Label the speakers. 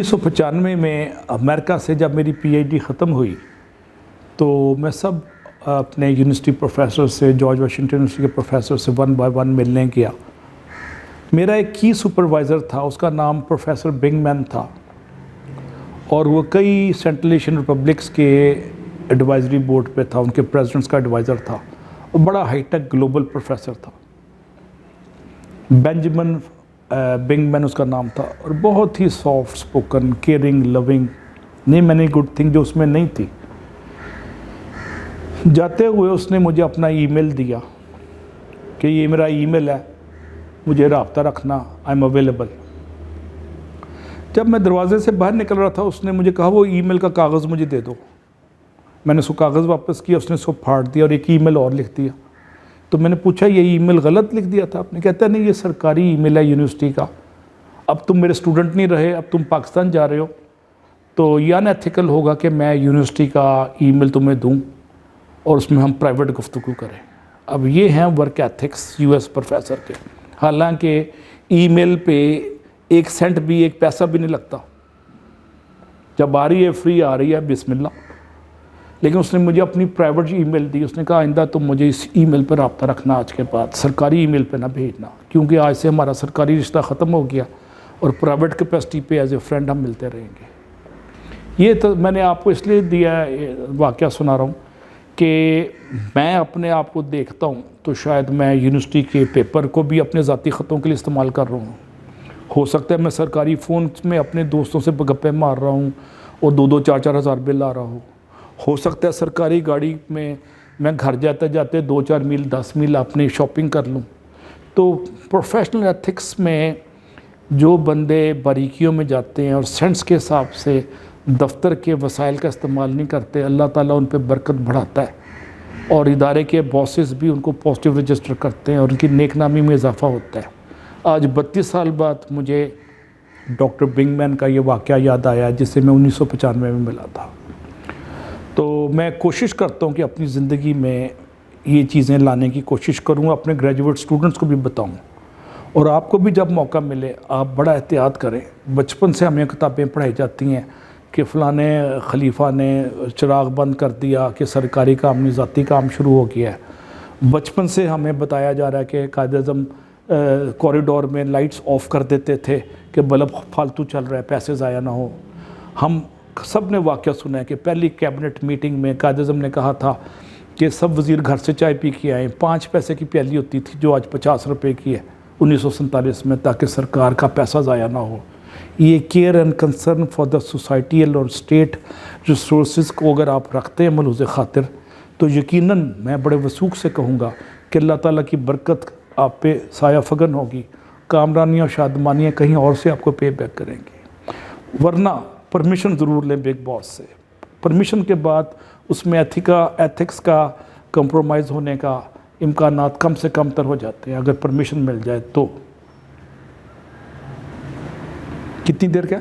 Speaker 1: 1995 में अमेरिका से जब मेरी पीएचडी ख़त्म हुई तो मैं सब अपने यूनिवर्सिटी प्रोफेसर से, जॉर्ज वाशिंगटन यूनिवर्सिटी के प्रोफेसर से वन बाय वन मिलने गया। मेरा एक की सुपरवाइज़र था, उसका नाम प्रोफेसर बिंगमैन था और वो कई सेंट्रल एशियन रिपब्लिक्स के एडवाइजरी बोर्ड पे था, उनके प्रेसिडेंट्स का एडवाइज़र था और बड़ा हाईटेक ग्लोबल प्रोफेसर था। बेंजामिन बिंगमैन उसका नाम था और बहुत ही सॉफ्ट स्पोकन, केयरिंग, लविंग, नहीं मैनी गुड थिंग जो उसमें नहीं थी। जाते हुए उसने मुझे अपना ईमेल दिया कि ये मेरा ईमेल है, मुझे राब्ता रखना, आई एम अवेलेबल। जब मैं दरवाजे से बाहर निकल रहा था उसने मुझे कहा वो ईमेल का कागज़ मुझे दे दो। मैंने उसको कागज़ वापस किया, उसने उसको फाड़ दिया और एक ईमेल और लिख दिया। तो मैंने पूछा ये ईमेल गलत लिख दिया था आपने? कहता नहीं, ये सरकारी ईमेल है यूनिवर्सिटी का, अब तुम मेरे स्टूडेंट नहीं रहे, अब तुम पाकिस्तान जा रहे हो, तो ये अनएथिकल होगा कि मैं यूनिवर्सिटी का ईमेल तुम्हें दूं और उसमें हम प्राइवेट गुफ्तगू करें। अब ये हैं वर्क एथिक्स यूएस प्रोफेसर के। हालांकि ईमेल पे एक सेंट भी, एक पैसा भी नहीं लगता, जब आ रही है फ्री आ रही है, बिस्मिल्लाह। लेकिन उसने मुझे अपनी प्राइवेट ईमेल दी। उसने कहा आइंदा तुम मुझे इस ईमेल पर रब्ता रखना, आज के बाद सरकारी ईमेल पे ना भेजना, क्योंकि आज से हमारा सरकारी रिश्ता ख़त्म हो गया और प्राइवेट कैपेसिटी पे एज ए फ्रेंड हम मिलते रहेंगे। ये तो मैंने आपको इसलिए दिया, वाक़या सुना रहा हूँ कि मैं अपने आप को देखता हूँ तो शायद मैं यूनिवर्सिटी के पेपर को भी अपने ज़ाती ख़तों के लिए इस्तेमाल कर रहा हूँ। हो सकता है मैं सरकारी फ़ोन में अपने दोस्तों से गप्पे मार रहा हूँ और 2-2, 4-4 हज़ार बिल आ रहा हो सकता है सरकारी गाड़ी में मैं घर जाते जाते 2-4 मील, 10 मील अपनी शॉपिंग कर लूँ। तो प्रोफेशनल एथिक्स में जो बंदे बारीकियों में जाते हैं और सेंस के हिसाब से दफ्तर के वसाइल का इस्तेमाल नहीं करते, अल्लाह ताला उन पे बरकत बढ़ाता है और इदारे के बॉसेस भी उनको पॉजिटिव रजिस्टर करते हैं और उनकी नेकनामी में इजाफा होता है। आज 32 साल बाद मुझे डॉक्टर बिंगमैन का ये वाक़या याद आया जिससे मैं 1995 में मिला था। तो मैं कोशिश करता हूँ कि अपनी ज़िंदगी में ये चीज़ें लाने की कोशिश करूँ, अपने ग्रेजुएट स्टूडेंट्स को भी बताऊँ और आपको भी जब मौका मिले आप बड़ा एहतियात करें। बचपन से हमें किताबें पढ़ाई जाती हैं कि फ़लाने खलीफा ने चिराग बंद कर दिया, कि सरकारी काम नहीं ज़ाती काम शुरू हो गया है। बचपन से हमें बताया जा रहा है कि कायद-ए-आज़म कॉरिडोर में लाइट्स ऑफ़ कर देते थे कि बल्ब फालतू चल रहा है, पैसे ज़ाया ना हो। हम सब ने वाक़या सुना है कि पहली कैबिनेट मीटिंग में कायद-ए-आज़म ने कहा था कि सब वज़ीर घर से चाय पी के आएँ। 5 पैसे की प्याली होती थी जो आज 50 रुपए की है 1947 में, ताकि सरकार का पैसा ज़ाया ना हो। ये care and concern for the societal और स्टेट रिसोर्सेज को अगर आप रखते हैं मलूज़ ख़ातिर, तो यकीनन मैं बड़े वसूख से कहूँगा कि अल्लाह ताला की बरकत आप पे साया फगन होगी, कामरानियाँ और शादमानियाँ कहीं और से आपको पे बैक करेंगी। वरना परमिशन ज़रूर लें बिग बॉस से। परमिशन के बाद उसमें एथिक्स का कंप्रोमाइज़ होने का इम्कानात कम से कम तर हो जाते हैं अगर परमिशन मिल जाए तो। कितनी देर का?